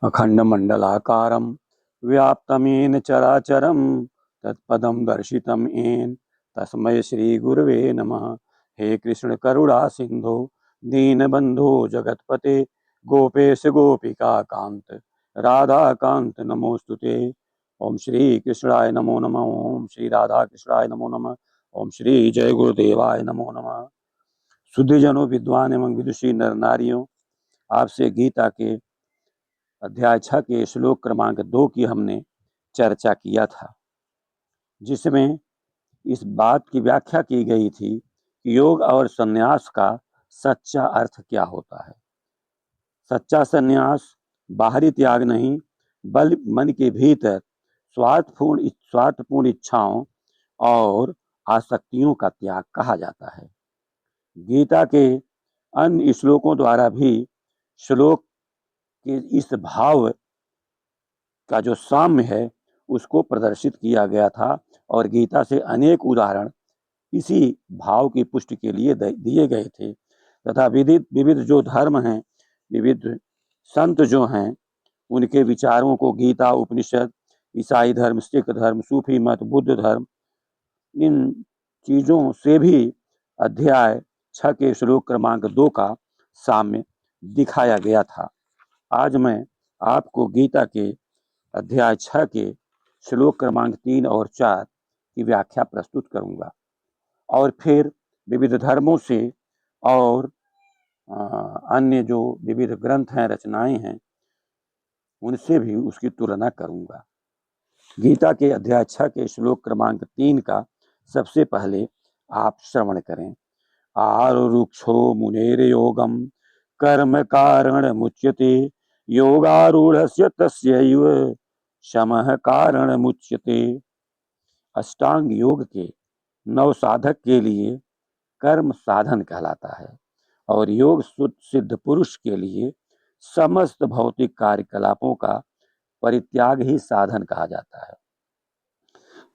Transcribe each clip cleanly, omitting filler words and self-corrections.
अखण्डमण्डलाकारं व्याप्तं येन चराचरं तत्पदं दर्शितं येन तस्मै श्रीगुरवे नमः। हे कृष्ण करुणा सिंधो दीनबन्धो जगत्पते गोपेश गोपिकान्त राधाकान्त नमोस्तुते। ओम श्री कृष्णाय नमो नमः। ओम श्री राधा कृष्णाय नमो नमः। ओम श्री जय गुरुदेवाय नमो नमः। शुद्धिजनों, विद्वान एवं विदुषी नर नारियों, आपसे गीता के अध्याय 6 के श्लोक क्रमांक 2 की हमने चर्चा किया था, जिसमें इस बात की व्याख्या की गई थी कि योग और संन्यास का सच्चा अर्थ क्या होता है। सच्चा संन्यास बाहरी त्याग नहीं, बल्कि मन के भीतर स्वार्थपूर्ण इच्छाओं और आसक्तियों का त्याग कहा जाता है। गीता के अन्य श्लोकों द्वारा भी श्लोक के इस भाव का जो साम्य है उसको प्रदर्शित किया गया था और गीता से अनेक उदाहरण इसी भाव की पुष्टि के लिए दिए गए थे तथा विविध जो धर्म हैं, विविध संत जो हैं, उनके विचारों को गीता, उपनिषद, ईसाई धर्म, सिख धर्म, सूफी मत, बुद्ध धर्म, इन चीजों से भी अध्याय 6 के श्लोक क्रमांक 2 का साम्य दिखाया गया था। आज मैं आपको गीता के अध्याय 6 के श्लोक क्रमांक 3 और 4 की व्याख्या प्रस्तुत करूंगा और फिर विविध धर्मों से और अन्य जो विविध ग्रंथ हैं, रचनाएं हैं, उनसे भी उसकी तुलना करूंगा। गीता के अध्याय 6 के श्लोक क्रमांक 3 का सबसे पहले आप श्रवण करें। आरुक्षो मुनेर योगम कर्म कारण मुच्यते योगारूढ़स्य तस्यैव शमः कारण मुच्यते। अष्टांग योग के नव साधक के लिए कर्म साधन कहलाता है और योग सिद्ध पुरुष के लिए समस्त भौतिक कार्यकलापों का परित्याग ही साधन कहा जाता है।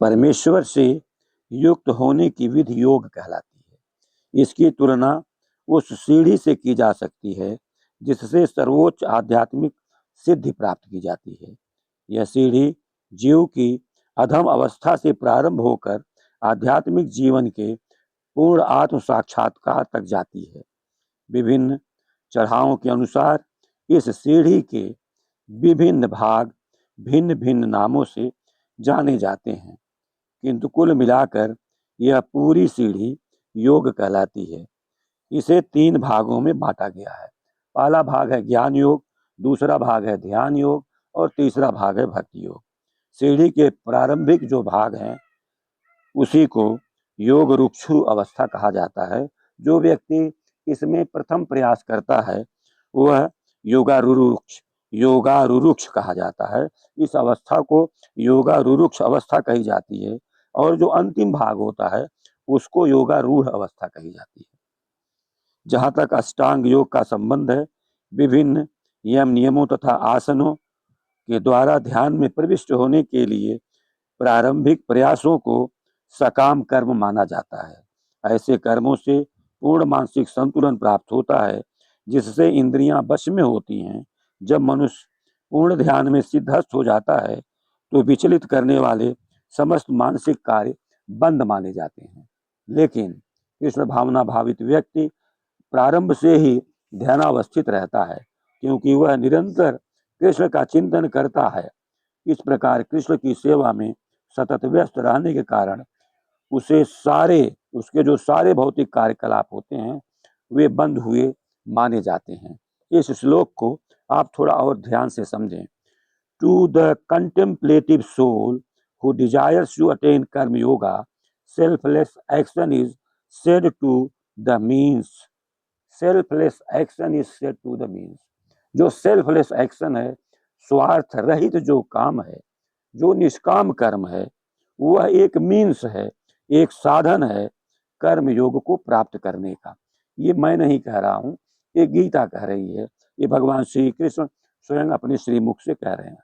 परमेश्वर से युक्त होने की विधि योग कहलाती है। इसकी तुलना उस सीढ़ी से की जा सकती है जिससे सर्वोच्च आध्यात्मिक सिद्धि प्राप्त की जाती है। यह सीढ़ी जीव की अधम अवस्था से प्रारंभ होकर आध्यात्मिक जीवन के पूर्ण आत्म साक्षात्कार तक जाती है। विभिन्न चढ़ावों के अनुसार इस सीढ़ी के विभिन्न भाग भिन्न भिन्न नामों से जाने जाते हैं, किंतु कुल मिलाकर यह पूरी सीढ़ी योग कहलाती है। इसे 3 भागों में बांटा गया है। पहला भाग है ज्ञान योग, दूसरा भाग है ध्यान योग और तीसरा भाग है भक्ति योग। सीढ़ी के प्रारंभिक जो भाग हैं उसी को योग रुक्षु अवस्था कहा जाता है। जो व्यक्ति इसमें प्रथम प्रयास करता है वह योगारूरुक्ष कहा जाता है। इस अवस्था को योगारूरुक्ष अवस्था कही जाती है और जो अंतिम भाग होता है उसको योगारूढ़ अवस्था कही जाती है। जहाँ तक अष्टांग योग का संबंध है, विभिन्न यम नियमों तथा आसनों के द्वारा ध्यान में प्रविष्ट होने के लिए प्रारंभिक प्रयासों को सकाम कर्म माना जाता है। ऐसे कर्मों से पूर्ण मानसिक संतुलन प्राप्त होता है जिससे इंद्रियां वश में होती हैं। जब मनुष्य पूर्ण ध्यान में सिद्धस्त हो जाता है तो विचलित करने वाले समस्त मानसिक कार्य बंद माने जाते हैं। लेकिन कृष्ण भावना भावित व्यक्ति प्रारंभ से ही ध्यानावस्थित रहता है क्योंकि वह निरंतर कृष्ण का चिंतन करता है। इस प्रकार कृष्ण की सेवा में सतत व्यस्त रहने के कारण उसके जो सारे भौतिक कार्यकलाप होते हैं वे बंद हुए माने जाते हैं। इस श्लोक को आप थोड़ा और ध्यान से समझें। To the contemplative soul who desires to attain karma yoga selfless action is said to the means. Selfless action is said to the means. जो सेल्फलेस एक्शन है, स्वार्थ रहित जो काम है, जो निष्काम कर्म है, वह एक मीन्स है, एक साधन है कर्म योग को प्राप्त करने का। ये मैं नहीं कह रहा हूं, ये गीता कह रही है, ये भगवान श्री कृष्ण स्वयं अपने श्रीमुख से कह रहे हैं।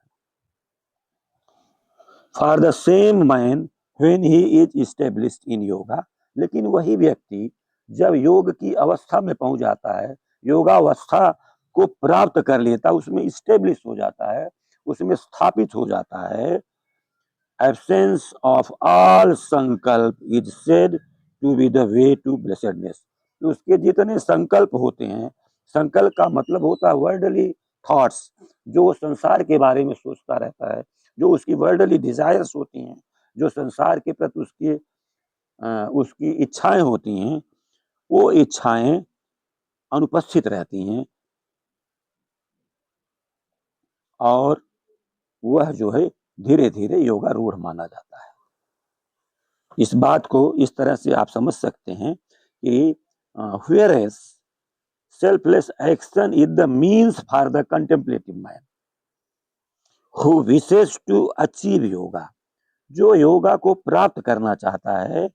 For the same man when he is established in yoga, लेकिन वही व्यक्ति जब योग की अवस्था में पहुंच जाता है, योगावस्था को प्राप्त कर लेता, उसमें स्टेब्लिश हो जाता है, उसमें स्थापित हो जाता है। Absence of all sankalp is said to be the way to blessedness. उसके जितने संकल्प होते हैं, संकल्प का मतलब होता है वर्ल्डली थॉट्स, जो वो संसार के बारे में सोचता रहता है, जो उसकी वर्ल्डली डिजायर्स होती हैं, जो संसार के प्रति उसकी इच्छाएं होती हैं, वो इच्छाएं अनुपस्थित रहती हैं और वह जो है धीरे धीरे योगारूढ़ माना जाता है। इस बात को इस तरह से आप समझ सकते हैं कि whereas selfless action is the means for the contemplative man who wishes to achieve yoga, जो योगा को प्राप्त करना चाहता है,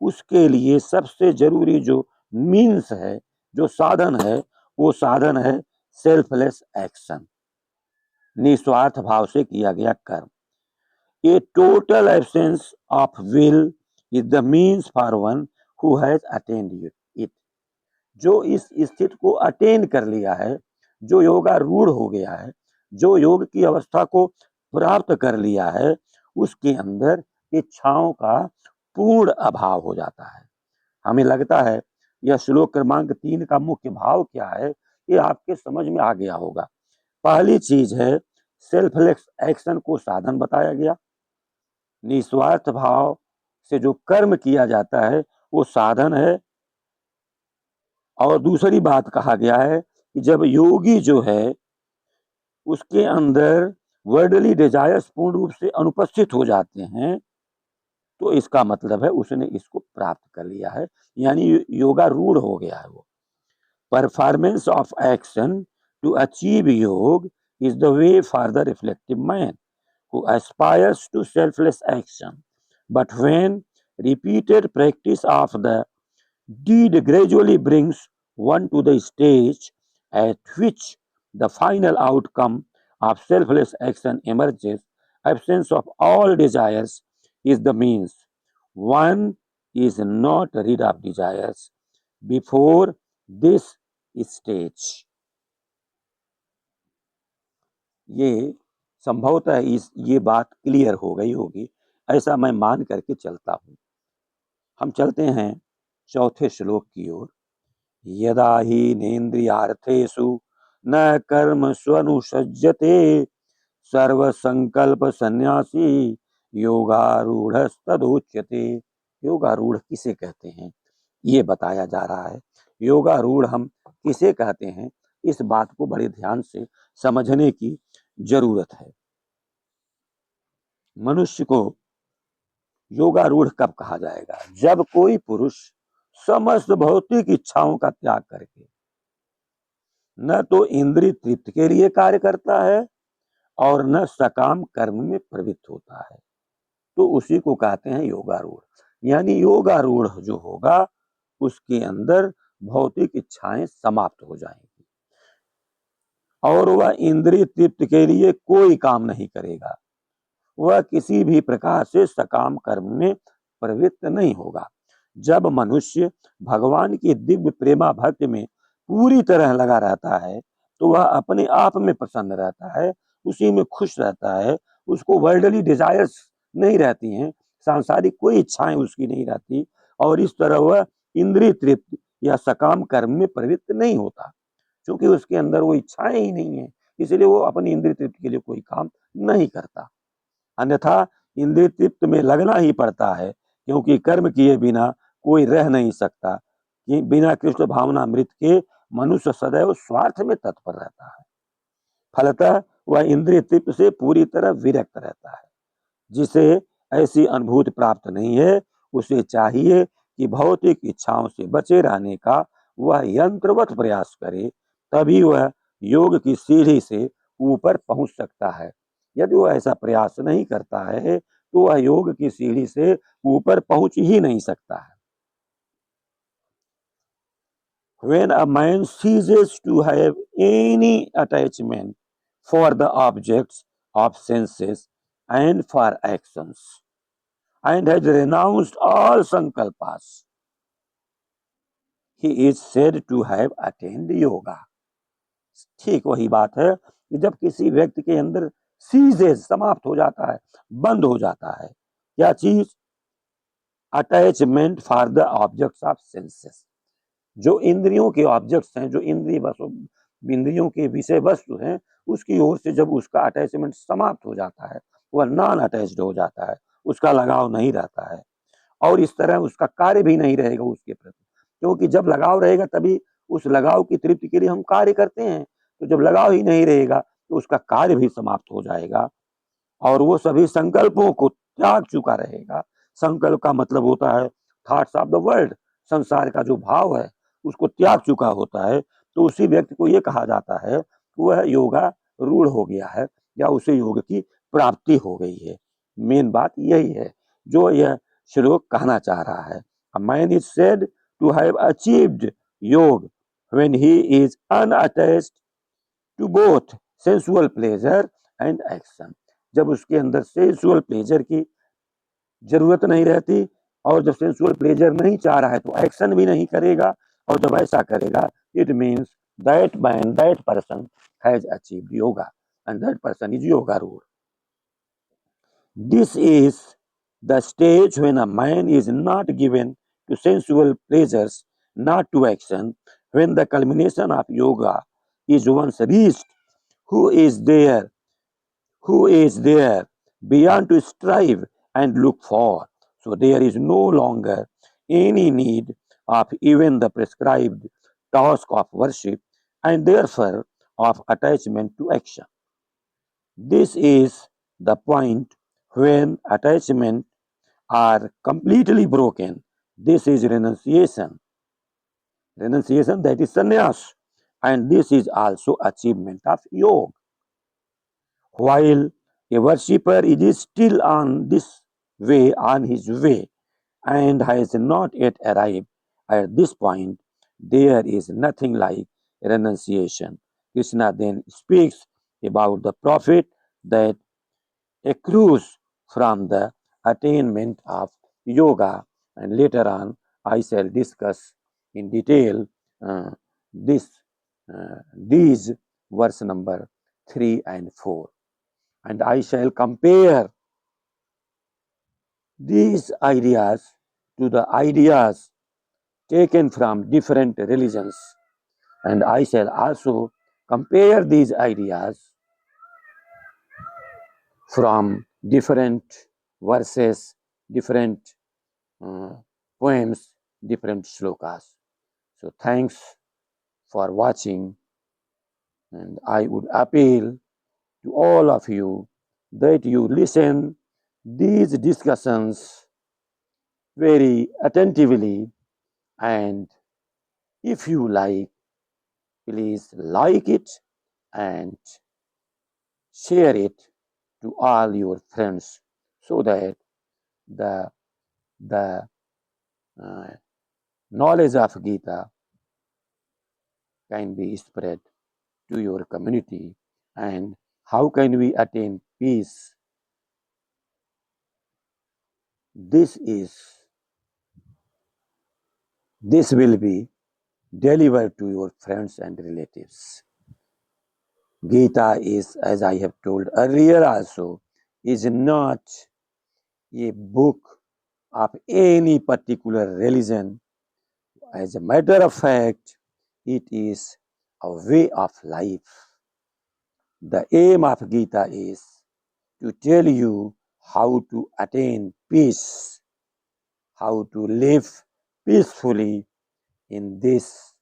उसके लिए सबसे जरूरी जो मीन्स है, जो साधन है, वो साधन है सेल्फलेस एक्शन, निस्वार्थ भाव से किया गया कर्म। A total absence of will is the means for one who has attained it. जो इस स्थिति को अटेन कर लिया है, जो योगारूढ़ हो गया है, जो योग की अवस्था को प्राप्त कर लिया है, उसके अंदर इच्छाओं का पूर्ण अभाव हो जाता है। हमें लगता है यह श्लोक क्रमांक 3 का मुख्य भाव क्या है, ये आपके समझ में आ गया होगा। पहली चीज है सेल्फलेस एक्शन को साधन बताया गया, निस्वार्थ भाव से जो कर्म किया जाता है वो साधन है। और दूसरी बात कहा गया है कि जब योगी जो है उसके अंदर वर्ल्डली डिजायर्स पूर्ण रूप से अनुपस्थित हो जाते हैं, तो इसका मतलब है उसने इसको प्राप्त कर लिया है, यानी योगारूढ़ हो गया है वो। Performance of action to achieve yoga is the way for the reflective man who aspires to selfless action. But when repeated practice of the deed gradually brings one to the stage at which the final outcome of selfless action emerges, absence of all desires is the means. One is not rid of desires before this stage. ये संभवतः ये बात clear हो गई होगी, ऐसा मैं मान करके चलता हूं। हम चलते हैं चौथे श्लोक की ओर। यदा ही नेन्द्रियार्थेषु न कर्म स्वनुसज्जते सर्व संकल्प सन्यासी योगारूढ़स्तदुच्यते। योगारूढ़ किसे कहते हैं ये बताया जा रहा है। योगारूढ़ हम किसे कहते हैं, इस बात को बड़े ध्यान से समझने की जरूरत है। मनुष्य को योगारूढ़ कब कहा जाएगा? जब कोई पुरुष समस्त भौतिक इच्छाओं का त्याग करके न तो इंद्रिय तृप्ति के लिए कार्य करता है और न सकाम कर्म में प्रवृत्त होता है, तो उसी को कहते हैं योगारूढ़। यानी योगारूढ़ जो होगा उसके अंदर भौतिक इच्छाएं समाप्त हो जाएंगी और वह इंद्रिय तृप्ति के लिए कोई काम नहीं करेगा, वह किसी भी प्रकार से सकाम कर्म में प्रवृत्त नहीं होगा। जब मनुष्य भगवान की दिव्य प्रेमा भक्ति में पूरी तरह लगा रहता है तो वह अपने आप में प्रसन्न रहता है, उसी में खुश रहता है, उसको वर्ल्डली डिजायर्स नहीं रहती हैं, सांसारिक कोई इच्छाएं उसकी नहीं रहती और इस तरह वह इंद्रिय तृप्ति या सकाम कर्म में प्रवृत्त नहीं होता, क्योंकि उसके अंदर वो इच्छाएं ही नहीं है, इसलिए वो अपनी इंद्रिय तृप्ति के लिए कोई काम नहीं करता। अन्यथा इंद्रिय तृप्त में लगना ही पड़ता है, क्योंकि कर्म किए बिना कोई रह नहीं सकता, कि बिना कृष्ण भावना मृत के मनुष्य सदैव स्वार्थ में तत्पर रहता है। फलतः वह इंद्रिय तृप्त से पूरी तरह विरक्त रहता है। जिसे ऐसी अनुभूति प्राप्त नहीं है, उसे चाहिए कि भौतिक इच्छाओं से बचे रहने का वह यंत्रवत प्रयास करे, तभी वह योग की सीढ़ी से ऊपर पहुंच सकता है। यदि वह ऐसा प्रयास नहीं करता है तो वह योग की सीढ़ी से ऊपर पहुंच ही नहीं सकता है। When a man ceases to have any attachment for the objects of senses and for actions and has renounced all sankalpas, he is said to have attained yoga. ठीक वही बात है कि जब किसी व्यक्ति के अंदर सीजेस समाप्त हो जाता है, बंद हो जाता है, क्या चीज? Attachment for the objects of senses. जो इंद्रियों के ऑब्जेक्ट्स हैं, जो इंद्रियों के विषय वस्तु हैं, उसकी ओर से जब उसका अटैचमेंट समाप्त हो जाता है, वह नॉन अटैच्ड हो जाता है, उसका लगाव नहीं रहता है, और इस तरह उसका कार्य भी नहीं रहेगा उसके प्रति, क्योंकि जब लगाव रहेगा तभी उस लगाव की तृप्ति के लिए हम कार्य करते हैं। तो जब लगाव ही नहीं रहेगा तो उसका कार्य भी समाप्त हो जाएगा और वो सभी संकल्पों को त्याग चुका रहेगा। संकल्प का मतलब होता है थॉट्स ऑफ द वर्ल्ड, संसार का जो भाव है उसको त्याग चुका होता है। तो उसी व्यक्ति को ये कहा जाता है कि वह योगा रूढ़ हो गया है या उसे योग की प्राप्ति हो गई है। मेन बात यही है जो यह श्लोक कहना चाह रहा है। A man is said to have achieved योग when he is unattached to both sensual pleasure and action। जब उसके अंदर सेंसुअल प्लेजर की जरूरत नहीं रहती और जब सेंसुअल प्लेजर नहीं चाह रहा है तो एक्शन भी नहीं करेगा, और जब ऐसा करेगा it means that man, that person has achieved yoga and that person is yoga रूढ़। This is the stage when a man is not given to sensual pleasures, not to action. When the culmination of yoga is once reached, who is there beyond to strive and look for. So there is no longer any need of even the prescribed task of worship and therefore of attachment to action. This is the point when attachment are completely broken. This is renunciation. Renunciation, that is sannyas. And this is also achievement of yoga. While a worshipper is still on his way, and has not yet arrived at this point, there is nothing like renunciation. Krishna then speaks about the profit that accrues from the attainment of yoga, and later on I shall discuss in detail uh, this these verse number 3 and 4, and I shall compare these ideas to the ideas taken from different religions, and I shall also compare these ideas from different verses, different uh, poems, different shlokas. So thanks for watching, and I would appeal to all of you that you listen these discussions very attentively, and if you like, please like it and share it to all your friends so that the the uh, knowledge of Gita can be spread to your community. And how can we attain peace? This will be delivered to your friends and relatives. Gita is, as I have told earlier also, is not a book of any particular religion. As a matter of fact, it is a way of life. The aim of Gita is to tell you how to attain peace, how to live peacefully in this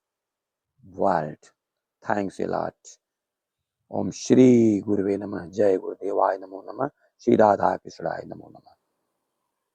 world. Thanks a lot. Om Shri Guruve Namah, Jai Gurudevaय Namo Namah, Shri Radha Krishnaya Namo Namah.